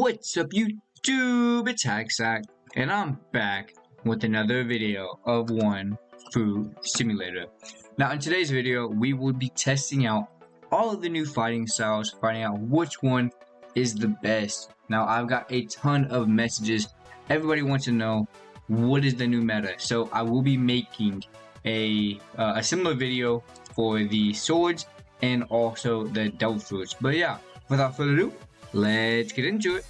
What's up YouTube, it's Hacksack, and I'm back with another video of One Food Simulator. Now in today's video, we will be testing out all of the new fighting styles, finding out which one is the best. Now I've got a ton of messages. Everybody wants to know what is the new meta. So I will be making a similar video for the swords and also the devil fruits. But yeah, without further ado, let's get into it.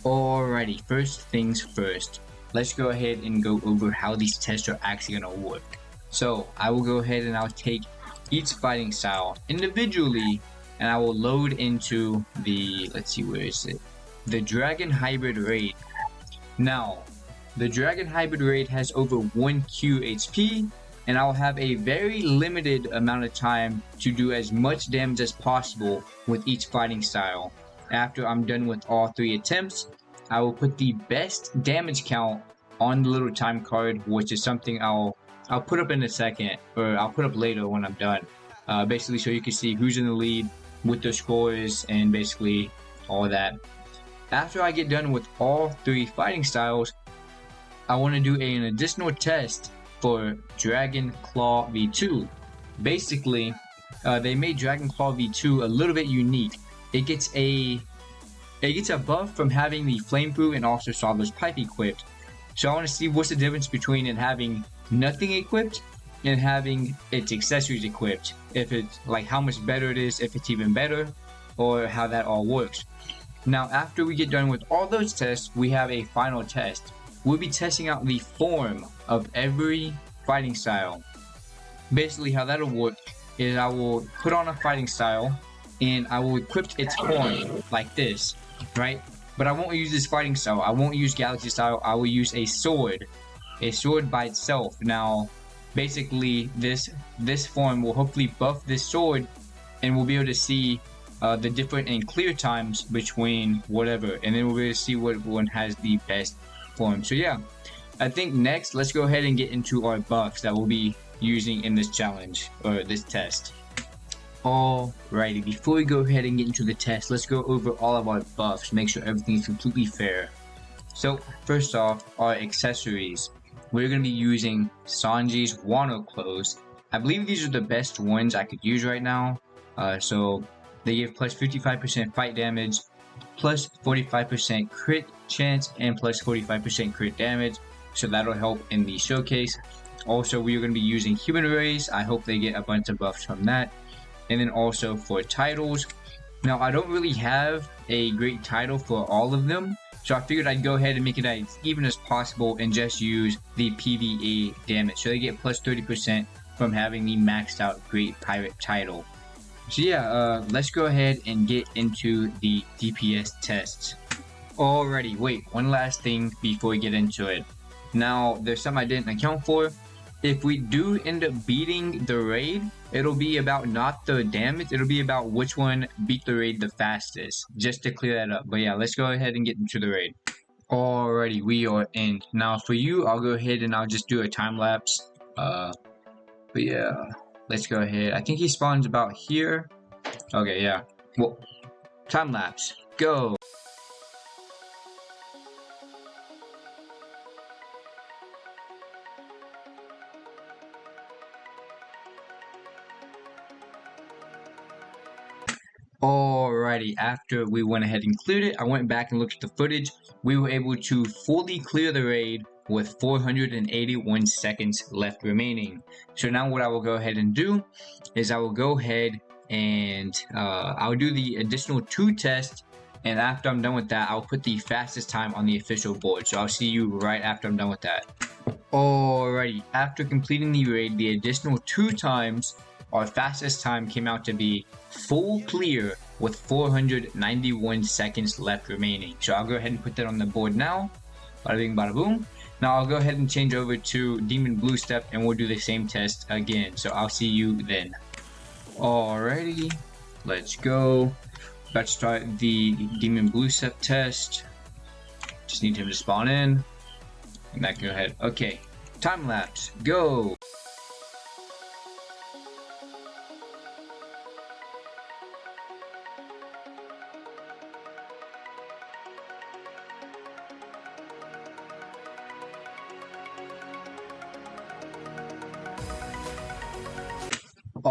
Alrighty, first things first. Let's go ahead and go over how these tests are actually going to work. So I will go ahead and I'll take each fighting style individually and I will load into the, let's see, where is it? The Dragon Hybrid Raid. Now, the Dragon Hybrid Raid has over 1Q HP and I'll have a very limited amount of time to do as much damage as possible with each fighting style. After I'm done with all 3 attempts, I will put the best damage count on the little time card, which is something I'll put up in a second, or I'll put up later when I'm done. Basically, so you can see who's in the lead with the scores and basically all that. After I get done with all 3 fighting styles, I want to do an additional test for Dragon Claw V2. Basically, they made Dragon Claw V2 a little bit unique. It gets a buff from having the Flamethrough and also Soldier's Pipe equipped. So I want to see what's the difference between it having nothing equipped and having its accessories equipped. If it's like how much better it is, if it's even better, or how that all works. Now after we get done with all those tests, we have a final test. We'll be testing out the form of every fighting style. Basically how that'll work is I will put on a fighting style and I will equip its form like this, right? But I won't use this fighting style. I won't use Galaxy style. I will use a sword by itself. Now, basically, this form will hopefully buff this sword, and we'll be able to see the different and clear times between whatever, and then we'll be able to see what one has the best form. So yeah, I think next, let's go ahead and get into our buffs that we'll be using in this challenge or this test. Alrighty, before we go ahead and get into the test, let's go over all of our buffs, make sure everything is completely fair. So, first off, our accessories. We're going to be using Sanji's Wano clothes. I believe these are the best ones I could use right now. So, they give plus 55% fight damage, plus 45% crit chance, and plus 45% crit damage. So that'll help in the showcase. Also, we are going to be using Human Rays. I hope they get a bunch of buffs from that. And then also for titles. Now, I don't really have a great title for all of them, so I figured I'd go ahead and make it as even as possible and just use the PvE damage. So they get plus 30% from having the maxed out Great Pirate title. So yeah, let's go ahead and get into the DPS tests. Alrighty, wait, one last thing before we get into it. Now, there's something I didn't account for. If we do end up beating the raid, it'll be about not the damage, it'll be about which one beat the raid the fastest, just to clear that up. But yeah, let's go ahead and get into the raid. Alrighty, we are in. Now for you, I'll go ahead and I'll just do a time lapse. But yeah, let's go ahead. I think he spawns about here. Okay, yeah. Well, time lapse, go. Alrighty, after we went ahead and cleared it, I went back and looked at the footage. We were able to fully clear the raid with 481 seconds left remaining. So now what I will go ahead and do is I will go ahead and I'll do the additional 2 tests, and after I'm done with that, I'll put the fastest time on the official board. So I'll see you right after I'm done with that. Alrighty, after completing the raid, the additional 2 times, our fastest time came out to be full clear with 491 seconds left remaining. So I'll go ahead and put that on the board now. Bada bing, bada boom. Now I'll go ahead and change over to Demon Blue Step and we'll do the same test again. So I'll see you then. Alrighty, let's go. About to start the Demon Blue Step test. Just need him to spawn in. And that can go ahead. Okay, time lapse, go.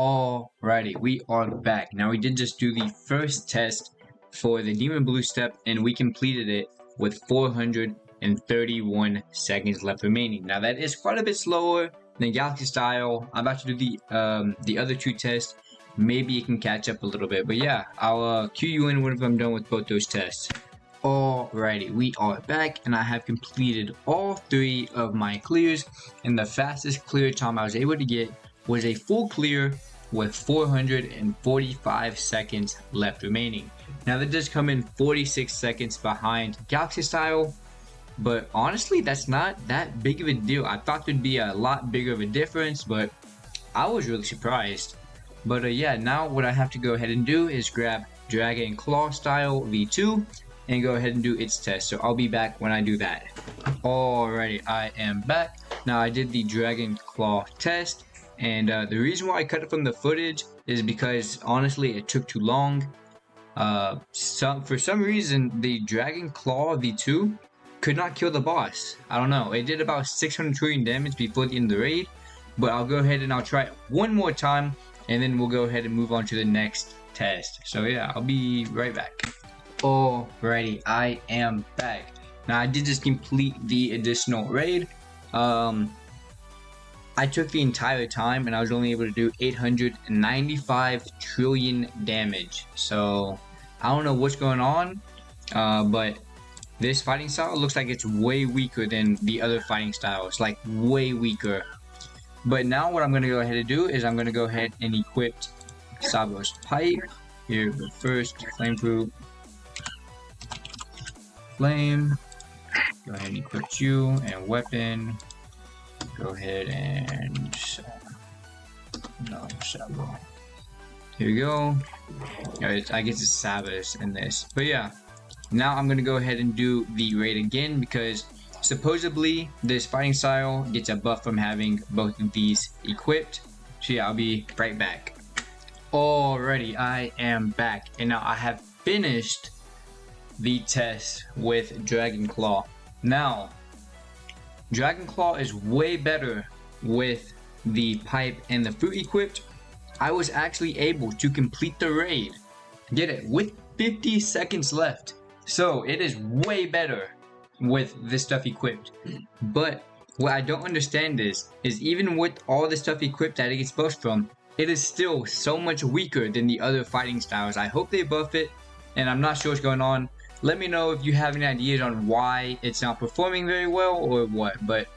Alrighty, we are back. Now we did just do the first test for the Demon Blue step and we completed it with 431 seconds left remaining. Now that is quite a bit slower than Galaxy Style. I'm about to do the other two tests. Maybe it can catch up a little bit, but yeah, I'll cue you in whenever I'm done with both those tests. Alrighty, we are back and I have completed all three of my clears, and the fastest clear time I was able to get was a full clear with 445 seconds left remaining. Now that does come in 46 seconds behind Galaxy Style, but honestly that's not that big of a deal. I thought there'd be a lot bigger of a difference, but I was really surprised. But yeah, now what I have to go ahead and do is grab Dragon Claw Style V2 and go ahead and do its test. So I'll be back when I do that. Alrighty, I am back. Now I did the Dragon Claw test, and the reason why I cut it from the footage is because honestly it took too long. For some reason the Dragon Claw V2 could not kill the boss. I don't know. It did about 600 trillion damage before the end of the raid, but I'll go ahead and I'll try it one more time, and then we'll go ahead and move on to the next test. So yeah, I'll be right back. Alrighty, I am back. Now I did just complete the additional raid. I took the entire time and I was only able to do 895 trillion damage. So I don't know what's going on, but this fighting style looks like it's way weaker than the other fighting styles, like way weaker. But now what I'm going to go ahead and do is I'm going to go ahead and equip Sabo's pipe. Here, but first, flame fruit. Flame. Go ahead and equip you, and weapon. Go ahead and no, Sabo. Here we go. I guess it's Sabas in this. But yeah, now I'm going to go ahead and do the raid again because supposedly this fighting style gets a buff from having both of these equipped. So yeah, I'll be right back. Alrighty, I am back, and now I have finished the test with Dragon Claw. Now Dragon Claw is way better with the pipe and the fruit equipped. I was actually able to complete the raid, get it, with 50 seconds left. So it is way better with this stuff equipped. But what I don't understand is even with all the stuff equipped that it gets buffed from, it is still so much weaker than the other fighting styles. I hope they buff it, and I'm not sure what's going on. Let me know if you have any ideas on why it's not performing very well or what. But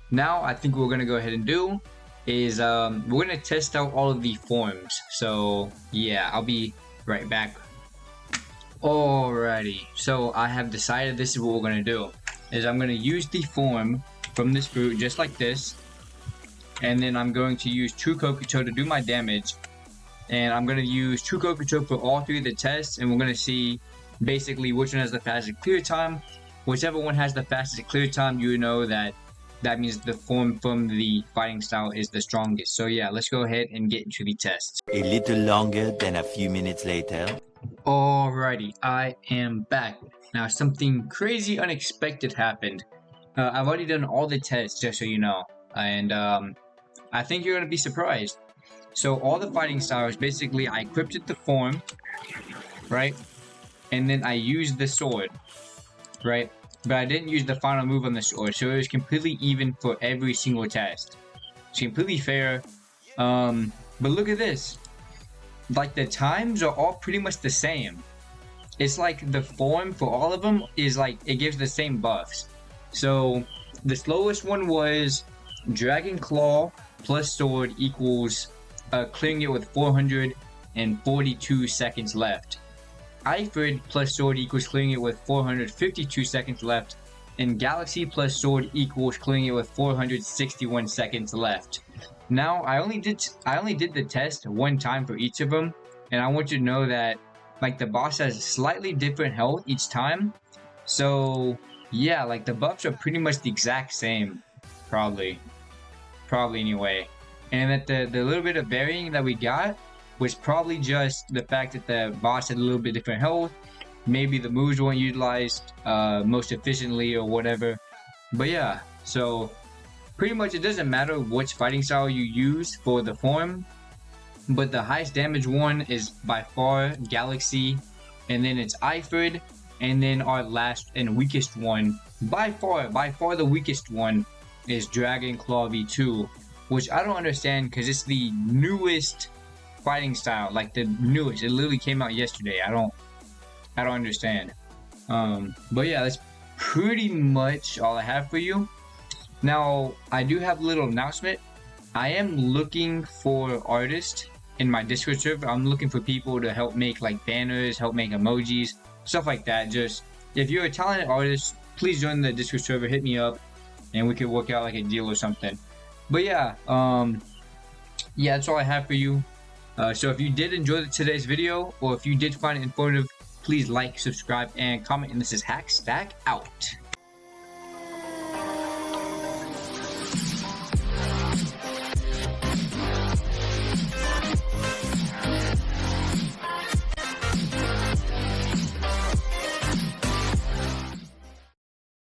now I think what we're going to go ahead and do is we're going to test out all of the forms. So yeah, I'll be right back. Alrighty, so I have decided this is what we're going to do. Is I'm going to use the form from this fruit just like this. And then I'm going to use True Kokuto to do my damage. And I'm going to use True Kokuto for all three of the tests. And we're going to see basically which one has the fastest clear time. Whichever one has the fastest clear time, you know that means the form from the fighting style is the strongest. So yeah, let's go ahead and get into the tests. A little longer than a few minutes later. Alrighty, I am back. Now something crazy unexpected happened. I've already done all the tests, just so you know, and I think you're gonna be surprised. So all the fighting styles, basically I equipped the form, right? And then I used the sword, right? But I didn't use the final move on the sword, so it was completely even for every single test. It's completely fair. But look at this. Like the times are all pretty much the same. It's like the form for all of them is like, it gives the same buffs. So the slowest one was Dragon Claw plus sword equals clearing it with 442 seconds left. Ifrid plus sword equals clearing it with 452 seconds left, and Galaxy plus sword equals clearing it with 461 seconds left. Now I only did the test one time for each of them, and I want you to know that like the boss has slightly different health each time. So yeah, like the buffs are pretty much the exact same, probably anyway. And that the little bit of varying that we got was probably just the fact that the boss had a little bit different health. Maybe the moves weren't utilized most efficiently or whatever. But yeah, so pretty much it doesn't matter which fighting style you use for the form. but the highest damage one is by far Galaxy, and then it's Iford, and then our last and weakest one, by far the weakest one, is Dragon Claw V2, which I don't understand because it's the newest fighting style, like the newest. It literally came out yesterday. I don't understand. But yeah, that's pretty much all I have for you. Now, I do have a little announcement. I am looking for artists in my Discord server. I'm looking for people to help make like banners, help make emojis, stuff like that. Just if you're a talented artist, please join the Discord server, hit me up, and we could work out like a deal or something. But yeah, yeah, that's all I have for you. So if you did enjoy today's video, or if you did find it informative, please like, subscribe, and comment. And this is Hackstack out.